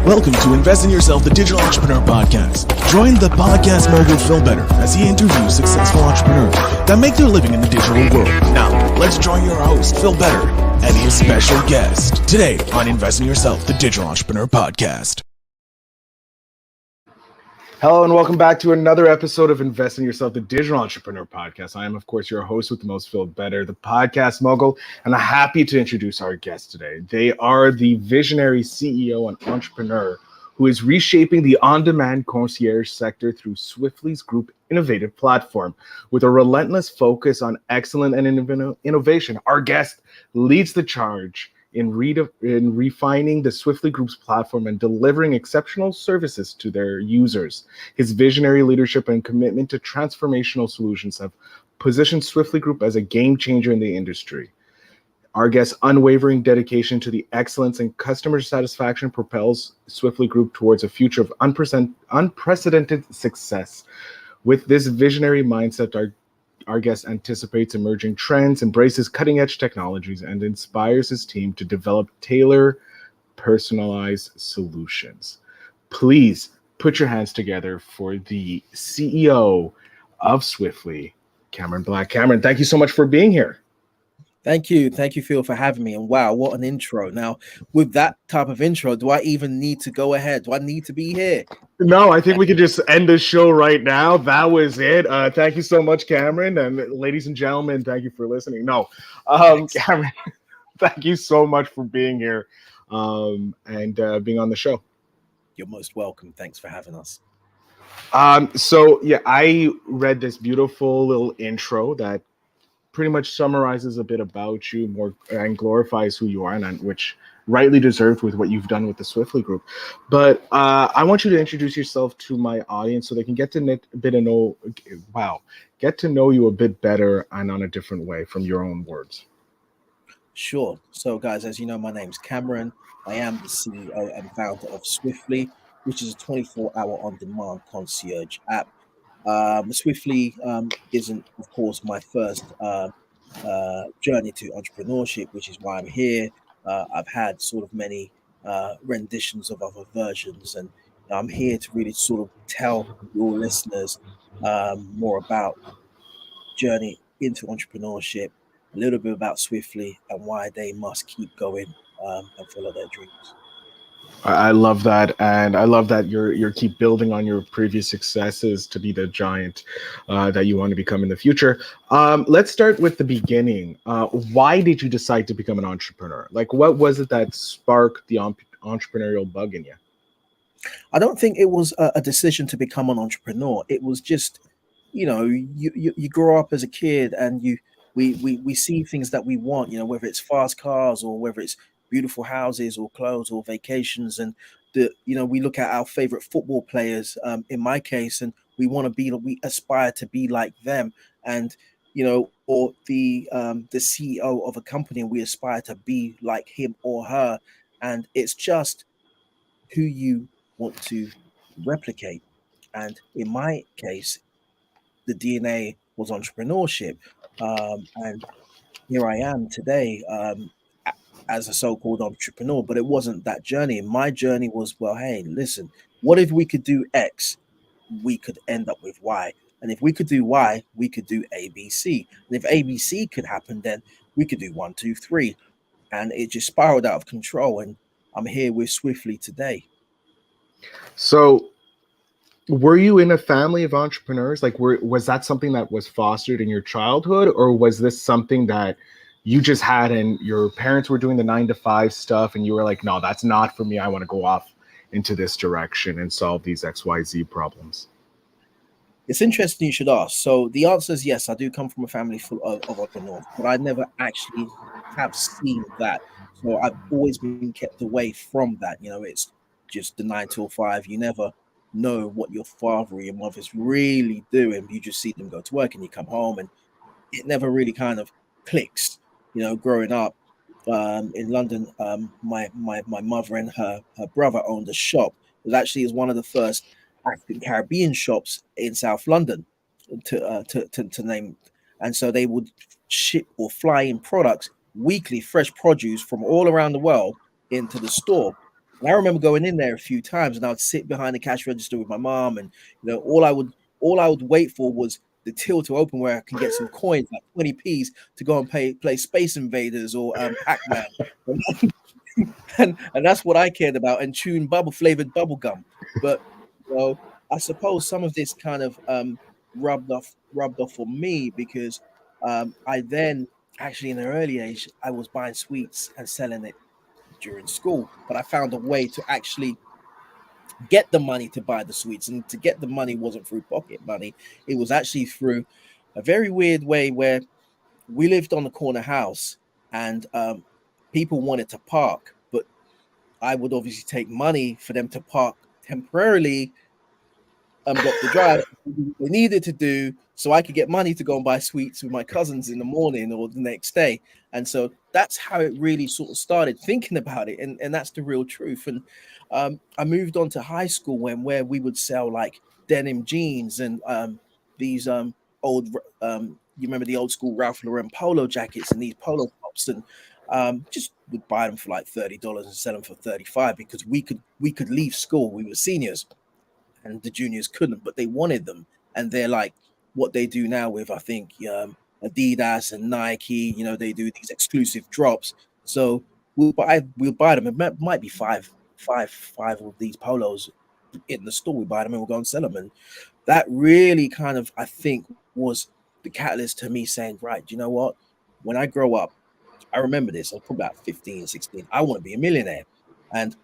Welcome to Invest in Yourself, the Digital Entrepreneur Podcast. Join the podcast mogul Phil Better as he interviews successful entrepreneurs that make their living in the digital world. Now, let's join your host, Phil Better, and his special guest today on Invest in Yourself, the Digital Entrepreneur Podcast. Hello and welcome back to another episode of Invest in Yourself, the Digital Entrepreneur Podcast. I am, of course, your host with the most, Phil Better, the podcast mogul, and I'm happy to introduce our guest today. They are the visionary CEO and entrepreneur who is reshaping the on-demand concierge sector through Swiftly's group innovative platform. With a relentless focus on excellence and innovation, our guest leads the charge in refining the Swiftly Group's platform and delivering exceptional services to their users. His visionary leadership and commitment to transformational solutions have positioned Swiftly Group as a game changer in the industry. Our guest's unwavering dedication to the excellence and customer satisfaction propels Swiftly Group towards a future of unprecedented success. With this visionary mindset, our guest anticipates emerging trends, embraces cutting-edge technologies, and inspires his team to develop personalized solutions. Please put your hands together for the CEO of Swiftly, Cameron Black. Cameron, thank you so much for being here. Thank you, Phil, for having me. And wow, what an intro. Now, with that type of intro, do I even need to go ahead? Do I need to be here? No, I think we could just end the show right now. That was it. Thank you so much, Cameron. And ladies and gentlemen, thank you for listening. Cameron, thank you so much for being here and being on the show. You're most welcome. Thanks for having us. I read this beautiful little intro that pretty much summarizes a bit about you more and glorifies who you are, and which rightly deserved with what you've done with the Swiftly Group. But I want you to introduce yourself to my audience so they can get to know you a bit better and on a different way from your own words. Sure. So, guys, as you know, my name's Cameron. I am the CEO and founder of Swiftly, which is a 24-hour on-demand concierge app. Swiftly isn't, of course, my first journey to entrepreneurship, which is why I'm here. I've had sort of many renditions of other versions, and I'm here to really sort of tell your listeners more about journey into entrepreneurship, a little bit about Swiftly, and why they must keep going and follow their dreams. I love that, and I love that you're keep building on your previous successes to be the giant that you want to become in the future. Let's start with the beginning. Why did you decide to become an entrepreneur? Like, what was it that sparked the entrepreneurial bug in you? I don't think it was a decision to become an entrepreneur. It was just, you grow up as a kid and we see things that we want, whether it's fast cars or whether it's beautiful houses or clothes or vacations, and we look at our favorite football players in my case, and we aspire to be like them, and or the CEO of a company, we aspire to be like him or her, and it's just who you want to replicate. And in my case, the DNA was entrepreneurship, and here I am today as a so-called entrepreneur. But it wasn't that journey. My journey was, well, hey, listen, what if we could do X? We could end up with Y. And if we could do Y, we could do ABC. And if ABC could happen, then we could do 1, 2, 3. And it just spiraled out of control. And I'm here with Swiftly today. So were you in a family of entrepreneurs? Like, was that something that was fostered in your childhood, or was this something that you just had and your parents were doing the 9-to-5 stuff and you were like, no, that's not for me. I want to go off into this direction and solve these XYZ problems? It's interesting you should ask. So the answer is yes, I do come from a family full of entrepreneurs, but I never actually have seen that. So I've always been kept away from that. It's just the 9 till 5. You never know what your father or your mother's really doing. You just see them go to work and you come home, and it never really kind of clicks. Growing up in London, my mother and her brother owned a shop. It was one of the first African Caribbean shops in South London, to name. And so they would ship or fly in products weekly, fresh produce from all around the world into the store. And I remember going in there a few times, and I would sit behind the cash register with my mom, and all I would wait for was the till to open where I can get some coins, like 20p's, to go and play Space Invaders or Pac-Man, and that's what I cared about, and chewing flavored bubble gum. But I suppose some of this kind of rubbed off for me because I then actually in an early age I was buying sweets and selling it during school, but I found a way to actually get the money to buy the sweets, and to get the money wasn't through pocket money. It was actually through a very weird way where we lived on a corner house, and people wanted to park, but I would obviously take money for them to park temporarily, got the drive they needed to do so I could get money to go and buy sweets with my cousins in the morning or the next day. And so that's how it really sort of started, thinking about it. And that's the real truth. And I moved on to high school where we would sell like denim jeans and these old, you remember the old school Ralph Lauren polo jackets and these polo tops, and just would buy them for like $30 and sell them for $35 because we could leave school. We were seniors and the juniors couldn't, but they wanted them. And they're like what they do now with, I think, Adidas and Nike, they do these exclusive drops. So we'll buy them. It might be five of these polos in the store. We buy them and we'll go and sell them. And that really kind of, I think, was the catalyst to me saying, right, you know what? When I grow up, I remember this, I was probably about 15, 16. I want to be a millionaire. And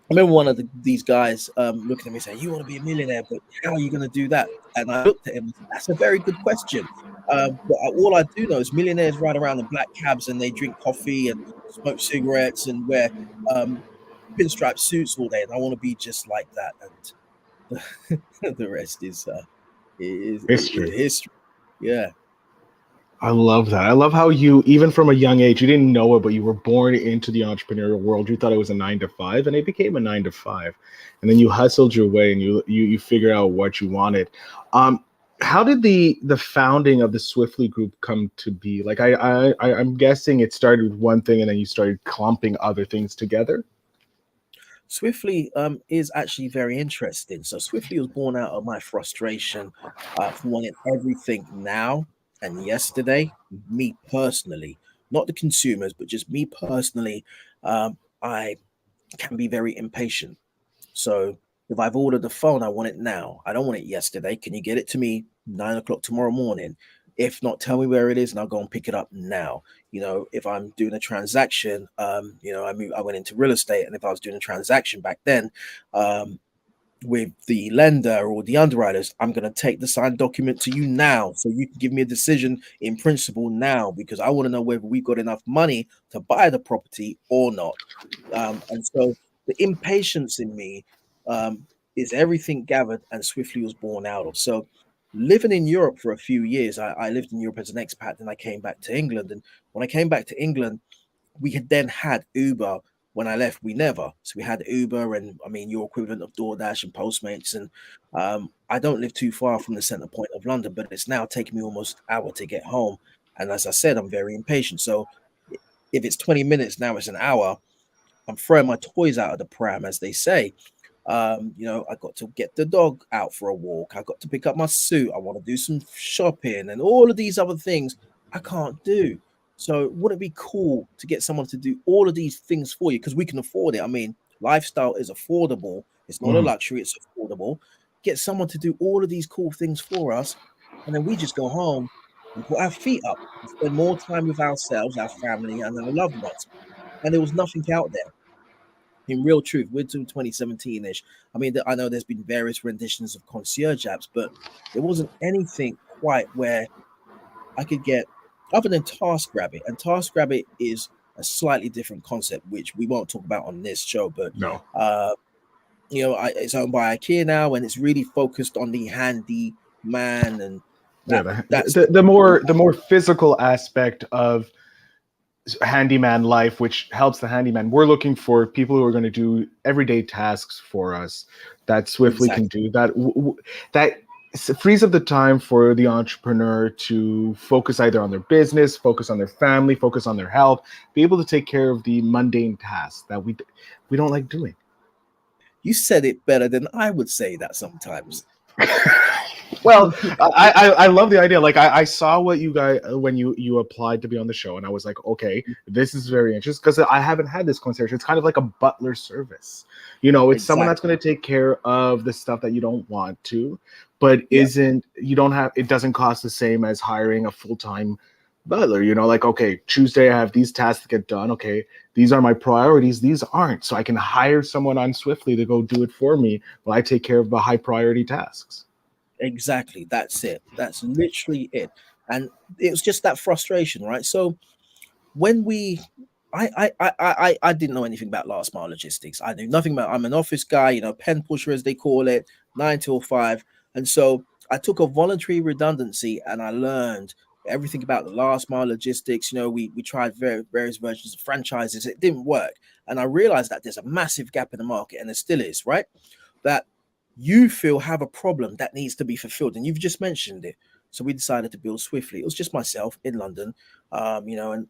I remember one of these guys looking at me saying, you want to be a millionaire, but how are you going to do that? And I looked at him, that's a very good question. But all I do know is millionaires ride around in black cabs and they drink coffee and smoke cigarettes and wear pinstripe suits all day. And I want to be just like that. And the rest is history. Yeah. I love that. I love how you, even from a young age, you didn't know it, but you were born into the entrepreneurial world. You thought it was a 9 to 5, and it became a 9 to 5. And then you hustled your way, and you figure out what you wanted. How did the founding of the Swiftly Group come to be? Like, I'm guessing it started with one thing, and then you started clumping other things together. Swiftly is actually very interesting. So Swiftly was born out of my frustration for wanting everything now and yesterday. Me personally, not the consumers, but just me personally, I can be very impatient. So if I've ordered the phone, I want it now. I don't want it yesterday. Can you get it to me 9 o'clock tomorrow morning? If not, tell me where it is and I'll go and pick it up now. If I'm doing a transaction, I went into real estate, and if I was doing a transaction back then with the lender or the underwriters, I'm going to take the signed document to you now so you can give me a decision in principle now, because I want to know whether we've got enough money to buy the property or not. And so the impatience in me is everything gathered and Swiftly was born out of. So living in Europe for a few years, I lived in Europe as an expat, and I came back to England. And when I came back to England, we had then had Uber. When I left, we never. So we had Uber and, your equivalent of DoorDash and Postmates. And I don't live too far from the center point of London, but it's now taking me almost an hour to get home. And as I said, I'm very impatient. So if it's 20 minutes, now it's an hour, I'm throwing my toys out of the pram, as they say. I got to get the dog out for a walk. I got to pick up my suit. I want to do some shopping and all of these other things I can't do. So wouldn't it be cool to get someone to do all of these things for you? Because we can afford it. Lifestyle is affordable. It's not a luxury, it's affordable. Get someone to do all of these cool things for us. And then we just go home and put our feet up and spend more time with ourselves, our family, and our loved ones. And there was nothing out there. In real truth, we're to 2017-ish. I know there's been various renditions of concierge apps, but there wasn't anything quite where I could get, other than TaskRabbit. And TaskRabbit is a slightly different concept, which we won't talk about on this show. But no, it's owned by IKEA now, and it's really focused on the handy man and the more physical aspect of handyman life, which helps the handyman. We're looking for people who are going to do everyday tasks for us that Swiftly can do. That it frees up the time for the entrepreneur to focus either on their business, focus on their family, focus on their health, be able to take care of the mundane tasks that we don't like doing. You said it better than I would say that sometimes. Well, I love the idea. Like I saw what you guys when you applied to be on the show, and I was like, okay, this is very interesting because I haven't had this concierge. It's kind of like a butler service. You know, it's someone that's going to take care of the stuff that you don't want to, but you don't have. It doesn't cost the same as hiring a full-time butler. You know, like, okay, Tuesday I have these tasks to get done. Okay, these are my priorities. These aren't, so I can hire someone on Swiftly to go do it for me while I take care of the high priority tasks. Exactly. That's it. That's literally it. And it was just that frustration, right? So when I didn't know anything about last mile logistics. I knew nothing about. I'm an office guy, you know, pen pusher as they call it, 9 to 5. And so I took a voluntary redundancy and I learned everything about the last mile logistics. You know, we tried various versions of franchises. It didn't work, and I realized that there's a massive gap in the market, and there still is, right? That you feel have a problem that needs to be fulfilled, and you've just mentioned it. So we decided to build Swiftly. It was just myself in London, you know, and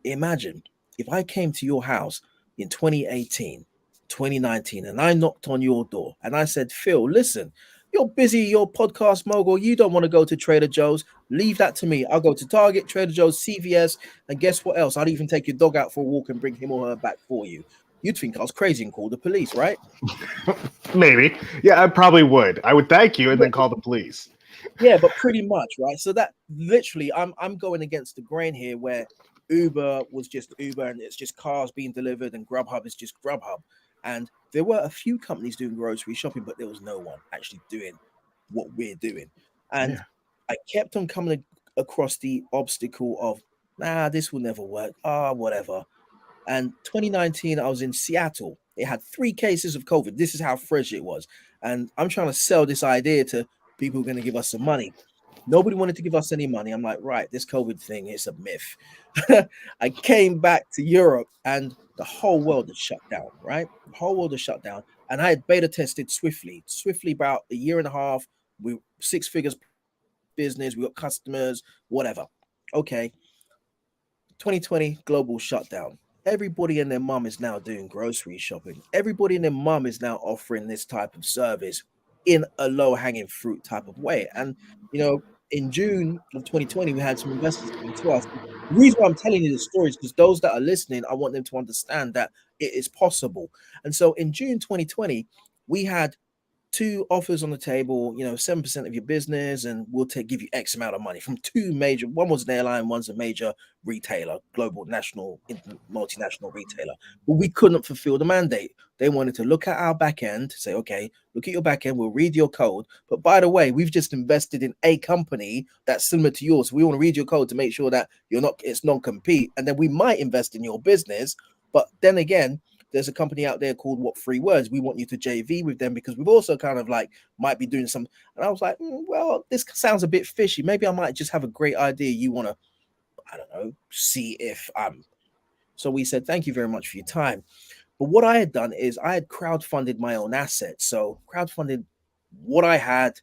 imagine if I came to your house in 2018, 2019, and I knocked on your door and I said, Phil, listen, you're busy, you're podcast mogul, you don't want to go to Trader Joe's, leave that to me. I'll go to Target, Trader Joe's, CVS, and guess what else? I'll even take your dog out for a walk and bring him or her back for you. You'd think I was crazy and call the police, right? Maybe. Yeah, I probably would. I would thank you and then call the police. Yeah, but pretty much, right? So that literally, I'm going against the grain here, where Uber was just Uber and it's just cars being delivered, and Grubhub is just Grubhub. And there were a few companies doing grocery shopping, but there was no one actually doing what we're doing. And I kept on coming across the obstacle of, this will never work. Whatever. And 2019, I was in Seattle. It had 3 cases of COVID. This is how fresh it was. And I'm trying to sell this idea to people who are going to give us some money. Nobody wanted to give us any money. I'm like, right, this COVID thing is a myth. I came back to Europe and the whole world had shut down, right? The whole world had shut down. And I had beta tested Swiftly about a year and a half. We 6 figures business. We got customers, whatever. Okay. 2020 global shutdown. Everybody and their mum is now doing grocery shopping. Everybody and their mum is now offering this type of service in a low-hanging fruit type of way. And, you know, in June of 2020, we had some investors coming to us. The reason why I'm telling you the story is because those that are listening, I want them to understand that it is possible. And so in June 2020, we had 2 offers on the table, you know, 7% of your business, and we'll give you X amount of money from 2 major. One was an airline, one's a major retailer, global, national, multinational retailer. But we couldn't fulfill the mandate. They wanted to look at our back end, say, okay, look at your back end, we'll read your code. But by the way, we've just invested in a company that's similar to yours. So we want to read your code to make sure that it's non-compete, and then we might invest in your business. But then again, there's a company out there called 3 Words. We want you to JV with them because we've also kind of like might be doing some. And I was like, well, this sounds a bit fishy. Maybe I might just have a great idea. You want to, I don't know, see if I'm. So we said, thank you very much for your time. But what I had done is I had crowdfunded my own assets. So crowdfunded what I had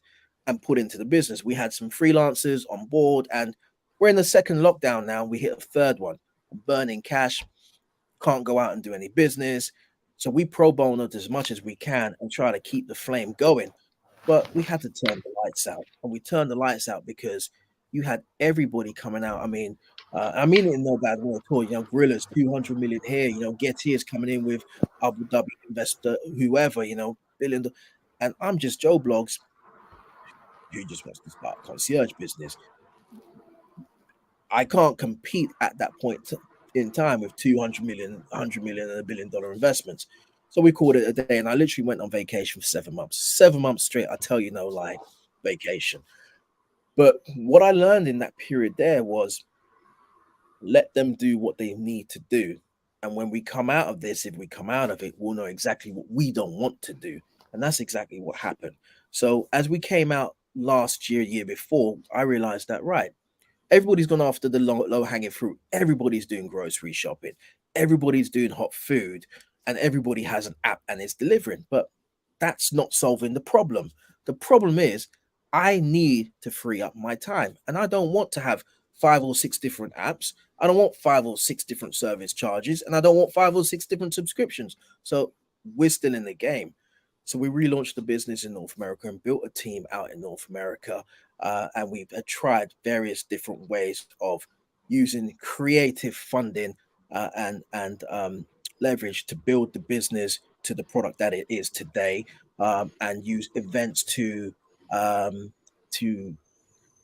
and put into the business. We had some freelancers on board, and we're in the 2nd lockdown now. We hit a 3rd one, burning cash. Can't go out and do any business. So we pro bono as much as we can and try to keep the flame going. But we had to turn the lights out. And we turned the lights out because you had everybody coming out. I mean it in no bad way at all. You know, Gorillas, 200 million here. You know, Getty is coming in with Abu Dhabi investor, whoever, you know, billion. And I'm just Joe Blogs, who just wants to start a concierge business. I can't compete at that point in time with 200 million, 100 million, and $1 billion investments. So we called it a day, and I literally went on vacation for 7 months. 7 months straight, I tell you, no lie, vacation. But what I learned in that period there was let them do what they need to do. And when we come out of this, if we come out of it, we'll know exactly what we don't want to do. And that's exactly what happened. So as we came out last year before, I realized that, right, everybody's gone after the low-hanging fruit. Everybody's doing grocery shopping. Everybody's doing hot food. And everybody has an app and it's delivering. But that's not solving the problem. The problem is I need to free up my time, and I don't want to have 5 or 6 different apps. I don't want 5 or 6 different service charges, and I don't want 5 or 6 different subscriptions. So we're still in the game. So we relaunched the business in North America and built a team out in North America, and we've tried various different ways of using creative funding and leverage to build the business to the product that it is today, and use events to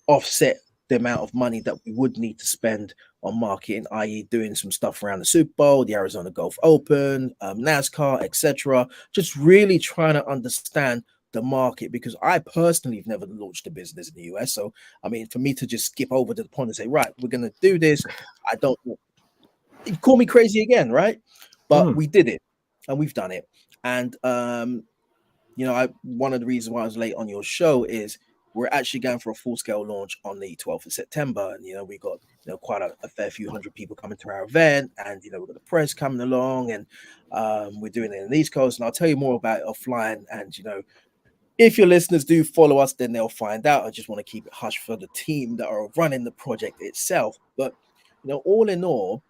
offset the amount of money that we would need to spend on marketing, i.e., doing some stuff around the Super Bowl, the Arizona Golf Open, NASCAR, etc. Just really trying to understand the market, because I personally have never launched a business in the US. So, I mean, for me to just skip over to the point and say, right, we're going to do this, I don't know. You call me crazy again, right? But we did it, and we've done it. And one of the reasons why I was late on your show is we're actually going for a full-scale launch on the 12th of September. And, we got, quite a fair few hundred people coming to our event. And, we've got the press coming along, and we're doing it in the East Coast. And I'll tell you more about it offline. And, if your listeners do follow us, then they'll find out. I just want to keep it hush for the team that are running the project itself. But, all in all,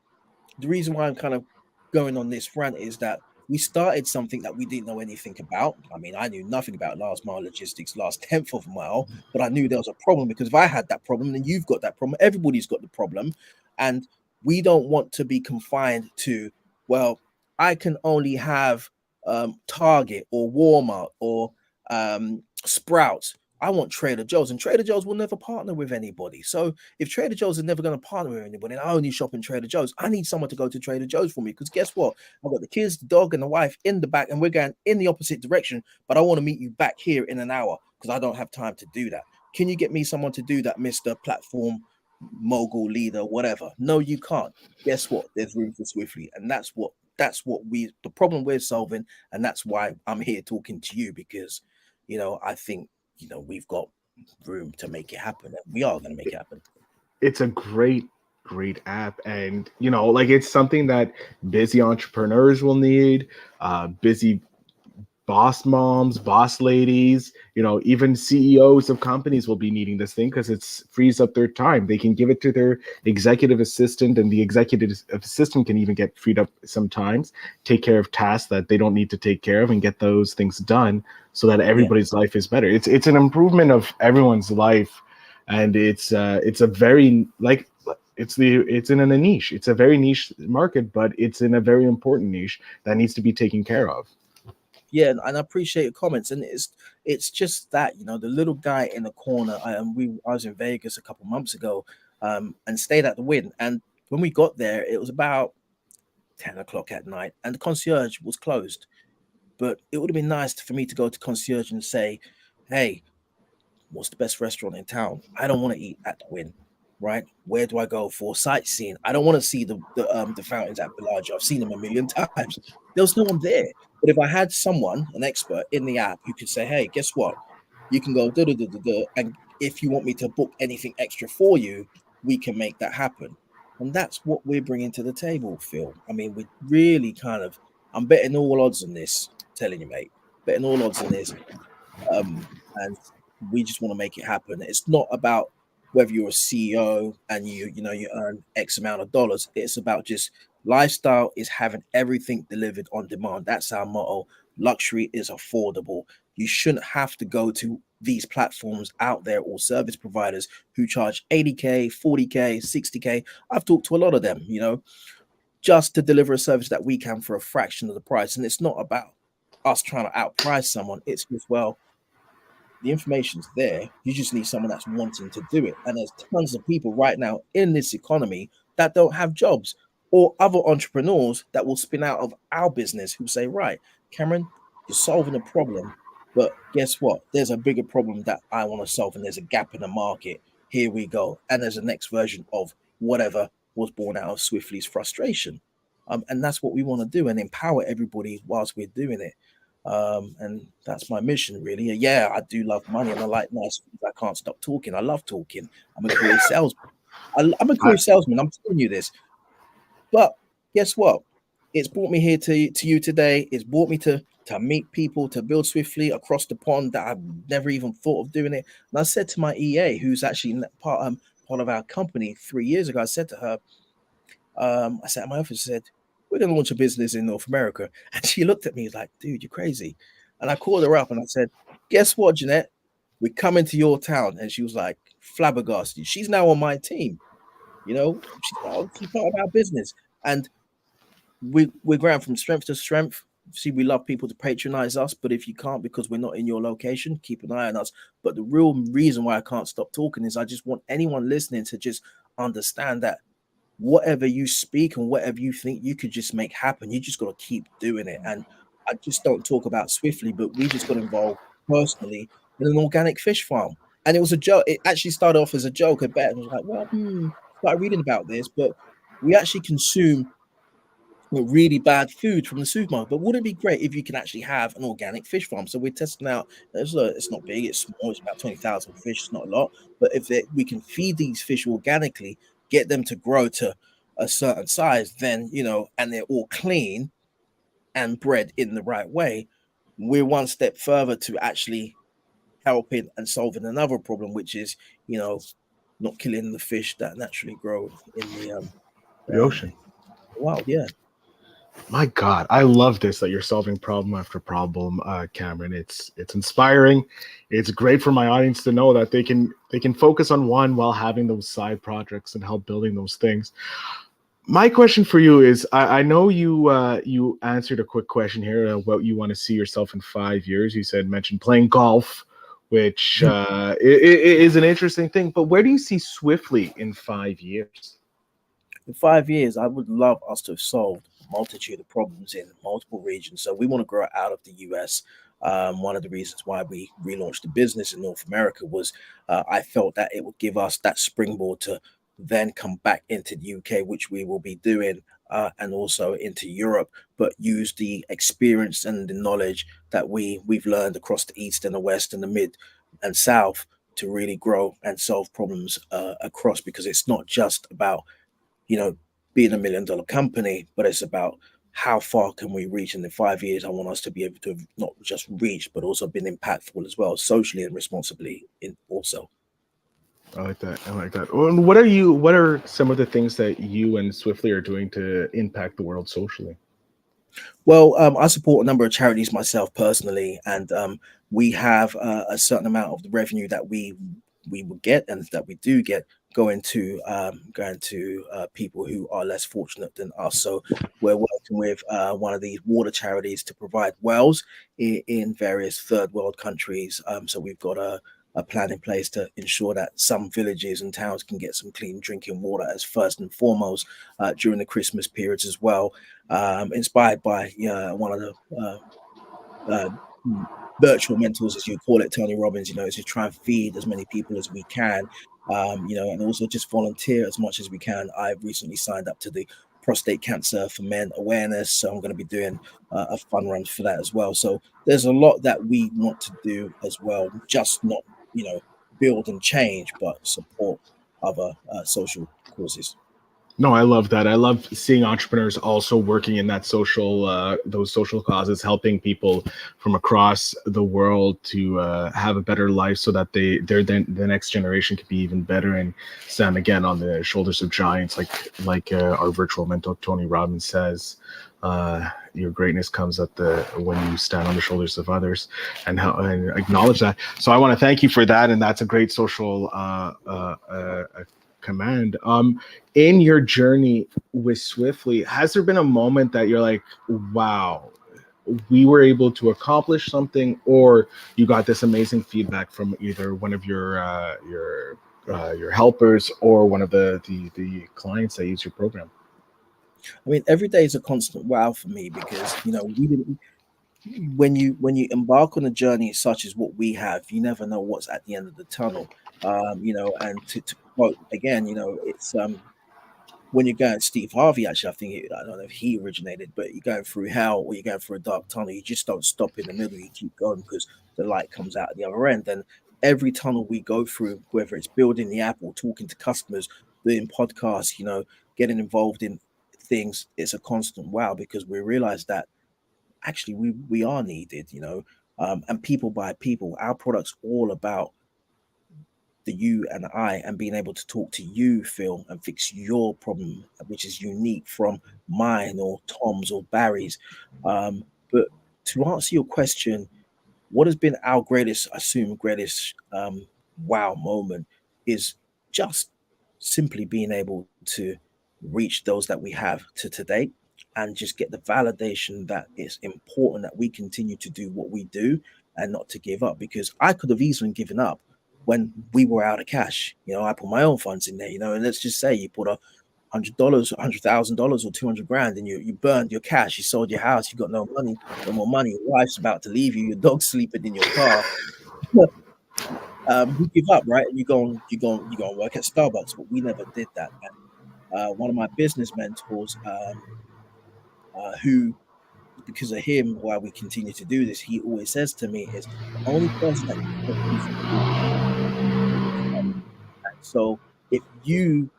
the reason why I'm kind of going on this rant is that we started something that we didn't know anything about. I mean, I knew nothing about last mile logistics, last 10th of a mile, but I knew there was a problem, because if I had that problem, then you've got that problem. Everybody's got the problem. And we don't want to be confined to, well, I can only have Target or Walmart or Sprouts. I want Trader Joe's, and Trader Joe's will never partner with anybody. So if Trader Joe's is never going to partner with anybody, and I only shop in Trader Joe's, I need someone to go to Trader Joe's for me, because guess what? I've got the kids, the dog, and the wife in the back, and we're going in the opposite direction, but I want to meet you back here in an hour because I don't have time to do that. Can you get me someone to do that, Mr. Platform Mogul Leader, whatever? No, you can't. Guess what? There's room for Swiftly, and that's what the problem we're solving, and that's why I'm here talking to you, because I think we've got room to make it happen, and we are going to make it happen. It's a great app, and it's something that busy entrepreneurs will need, busy boss moms, boss ladies, even CEOs of companies will be needing this thing, because it frees up their time. They can give it to their executive assistant, and the executive assistant can even get freed up sometimes, take care of tasks that they don't need to take care of, and get those things done so that everybody's life is better. It's an improvement of everyone's life, and it's a very it's in a niche. It's a very niche market, but it's in a very important niche that needs to be taken care of. Yeah, and I appreciate your comments, and it's just that the little guy in the corner. I was in Vegas a couple months ago, and stayed at the Wynn, and when we got there, it was about 10 o'clock at night, and the concierge was closed. But it would have been nice for me to go to concierge and say, "Hey, what's the best restaurant in town? I don't want to eat at the Wynn, right? Where do I go for sightseeing? I don't want to see the fountains at Bellagio. I've seen them a million times." There was no one there. But if I had someone, an expert in the app, who could say, "Hey, guess what? You can go and if you want me to book anything extra for you, we can make that happen." And that's what we're bringing to the table, Phil. I mean, we really I'm betting all odds on this. Telling you, mate, betting all odds on this. And we just want to make it happen. It's not about whether you're a CEO and you earn X amount of dollars. It's about just lifestyle is having everything delivered on demand. That's our motto. Luxury is affordable. You shouldn't have to go to these platforms out there or service providers who charge 80K, 40K, 60K. I've talked to a lot of them, just to deliver a service that we can for a fraction of the price. And it's not about us trying to outprice someone. It's just, well, the information's there. You just need someone that's wanting to do it. And there's tons of people right now in this economy that don't have jobs, or other entrepreneurs that will spin out of our business who say, "Right, Cameron, you're solving a problem, but guess what? There's a bigger problem that I want to solve, and there's a gap in the market. Here we go." And there's a next version of whatever was born out of Swiftly's frustration. And that's what we want to do, and empower everybody whilst we're doing it. And that's my mission, really. Yeah, I do love money, and I like nice things. I can't stop talking. I love talking. I'm a career salesman. I'm a career salesman. I'm telling you this. But guess what? it's brought me here to you today. It's brought me to meet people, to build Swiftly across the pond that I've never even thought of doing it. And I said to my EA, who's actually part of our company 3 years ago, I said to her, I sat in my office and said, we're going to launch a business in North America. And she looked at me like, dude, you're crazy. And I called her up and I said, guess what, Jeanette? We're coming to your town. And she was like flabbergasted. She's now on my team. She's part of our business. And we're growing from strength to strength. See, we love people to patronize us, but if you can't because we're not in your location, keep an eye on us. But the real reason why I can't stop talking is I just want anyone listening to just understand that whatever you speak and whatever you think you could just make happen, you just got to keep doing it. And I just don't talk about Swiftly, but we just got involved personally in an organic fish farm. And it was a joke. It actually started off as a joke. I bet. I was like, well, started reading about this, but we actually consume really bad food from the supermarket. But wouldn't it be great if you can actually have an organic fish farm? So we're testing out. It's not big. It's small. It's about 20,000 fish. It's not a lot. But if we can feed these fish organically, get them to grow to a certain size, then, and they're all clean and bred in the right way, we're one step further to actually helping and solving another problem, which is, not killing the fish that naturally grow in the ocean. Wow, yeah. My God, I love this that you're solving problem after problem, Cameron. It's inspiring. It's great for my audience to know that they can focus on one while having those side projects and help building those things. My question for you is: I know you answered a quick question here. What you want to see yourself in 5 years? You mentioned playing golf, which is an interesting thing. But where do you see Swiftly in 5 years? In 5 years, I would love us to have solved multitude of problems in multiple regions. So we want to grow out of the US. One of the reasons why we relaunched the business in North America was I felt that it would give us that springboard to then come back into the UK, which we will be doing, and also into Europe, but use the experience and the knowledge that we've learned across the East and the West and the Mid and South to really grow and solve problems across, because it's not just about, being $1 million company, but it's about how far can we reach. And in 5 years, I want us to be able to have not just reached, but also been impactful as well, socially and responsibly also. I like that. What are some of the things that you and Swiftly are doing to impact the world socially? Well, I support a number of charities myself personally, and we have a certain amount of the revenue that we will get and that we do get going to people who are less fortunate than us. So we're working with one of these water charities to provide wells in various third world countries. So we've got a plan in place to ensure that some villages and towns can get some clean drinking water as first and foremost during the Christmas periods as well. Inspired by one of the virtual mentors, as you call it, Tony Robbins, to try and feed as many people as we can, and also just volunteer as much as we can. I've recently signed up to the Prostate Cancer for Men awareness, so I'm going to be doing a fun run for that as well. So there's a lot that we want to do as well, just not, build and change, but support other social causes. No, I love that. I love seeing entrepreneurs also working in that those social causes, helping people from across the world to have a better life, so that the next generation can be even better and stand again on the shoulders of giants, like our virtual mentor Tony Robbins says. Your greatness comes when you stand on the shoulders of others and acknowledge that. So I want to thank you for that, and that's a great social command. In your journey with Swiftly, has there been a moment that you're like, wow, we were able to accomplish something, or you got this amazing feedback from either one of your helpers or one of the clients that use your program? I mean, every day is a constant wow for me, because when you embark on a journey such as what we have, you never know what's at the end of the tunnel. And to quote again, it's when you're going, Steve Harvey, actually, I don't know if he originated, but you're going through hell or you're going through a dark tunnel, you just don't stop in the middle, you keep going because the light comes out at the other end. And every tunnel we go through, whether it's building the app or talking to customers, doing podcasts, getting involved in things, it's a constant wow, because we realize that actually we are needed, and people buy people. Our product's all about the you and I, and being able to talk to you, Phil, and fix your problem, which is unique from mine or Tom's or Barry's. But to answer your question, what has been our greatest, I assume, greatest wow moment is just simply being able to reach those that we have to today and just get the validation that it's important that we continue to do what we do and not to give up, because I could have easily given up when we were out of cash. I put my own funds in there, and let's just say you put $100, $100,000 or 200 grand, and you burned your cash, you sold your house, you got no money, no more money, your wife's about to leave you, your dog's sleeping in your car. You give up, right? And you go and work at Starbucks, but we never did that. And one of my business mentors, who, because of him, why we continue to do this, he always says to me is the only person that can stop you from doing it. So if you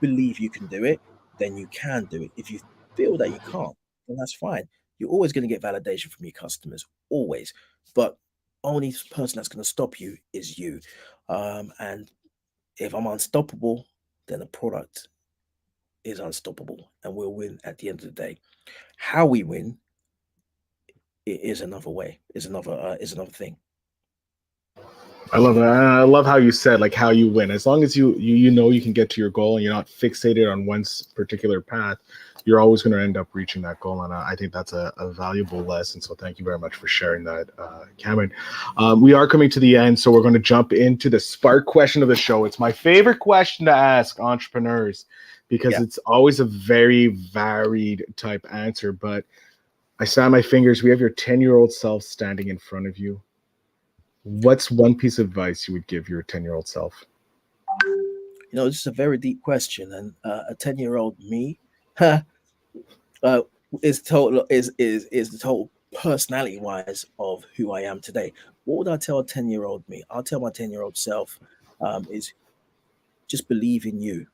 believe you can do it, then you can do it. If you feel that you can't, then that's fine. You're always going to get validation from your customers, always. But only person that's going to stop you is you. And if I'm unstoppable, then the product is unstoppable, and we'll win at the end of the day. How we win is another way, is another thing. I love that. I love how you said, like, how you win. As long as you know you can get to your goal and you're not fixated on one particular path, you're always going to end up reaching that goal. And I think that's a valuable lesson. So thank you very much for sharing that, Cameron. We are coming to the end, so we're going to jump into the spark question of the show. It's my favorite question to ask entrepreneurs because it's always a very varied type answer. But I snap my fingers. We have your 10-year-old self standing in front of you. What's one piece of advice you would give your 10-year-old self? This is a very deep question, and a 10-year-old me is the total personality wise of who I am today. What would I tell a 10-year-old me? I'll tell my 10-year-old self is just believe in you.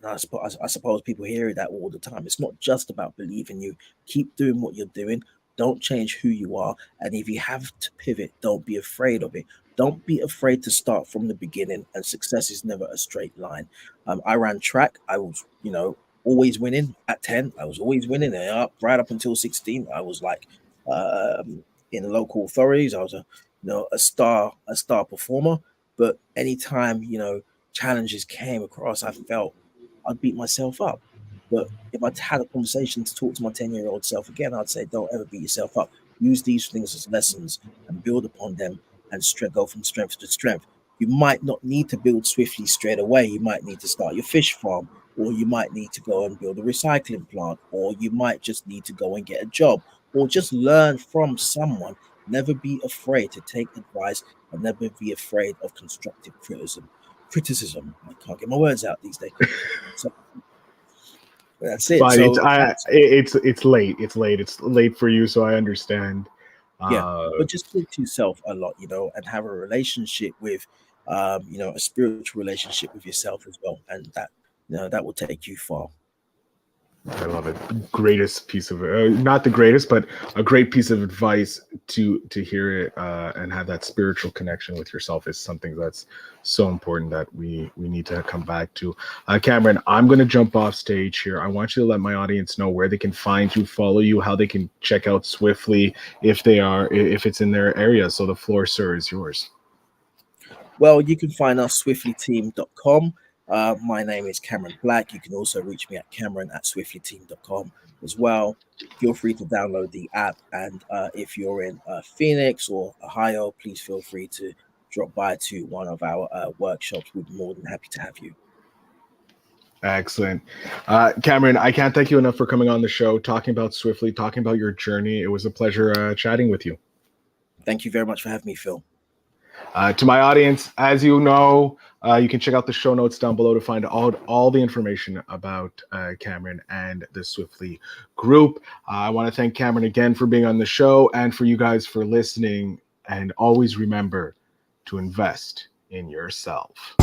And I suppose people hear that all the time. It's not just about believing you. Keep doing what you're doing. Don't change who you are. And if you have to pivot, don't be afraid of it. Don't be afraid to start from the beginning. And success is never a straight line. I ran track. I was, always winning at 10. I was always winning. And right up until 16, I was like in the local authorities. I was a star performer. But anytime, challenges came across, I felt I'd beat myself up. But if I had a conversation to talk to my 10-year-old self again, I'd say, don't ever beat yourself up. Use these things as lessons and build upon them and go from strength to strength. You might not need to build swiftly straight away. You might need to start your fish farm, or you might need to go and build a recycling plant, or you might just need to go and get a job, or just learn from someone. Never be afraid to take advice and never be afraid of constructive criticism. I can't get my words out these days. So, that's it. But so, it's late. It's late. It's late for you, so I understand. But just talk to yourself a lot, and have a relationship with, a spiritual relationship with yourself as well, and that will take you far. I love it. Greatest piece of not the greatest, but a great piece of advice to hear it and have that spiritual connection with yourself is something that's so important that we need to come back to. Cameron, I'm going to jump off stage here. I want you to let my audience know where they can find you, follow you, how they can check out Swiftly if it's in their area. So the floor, sir, is yours. Well, you can find us swiftlyteam.com. My name is Cameron Black. You can also reach me at Cameron@swiftlyteam.com as well. Feel free to download the app. And if you're in Phoenix or Ohio, please feel free to drop by to one of our workshops. We'd be more than happy to have you. Excellent. Cameron, I can't thank you enough for coming on the show, talking about Swiftly, talking about your journey. It was a pleasure chatting with you. Thank you very much for having me, Phil. To my audience, as you know, you can check out the show notes down below to find all the information about Cameron and the Swiftly group. I want to thank Cameron again for being on the show and for you guys for listening. And always remember to invest in yourself.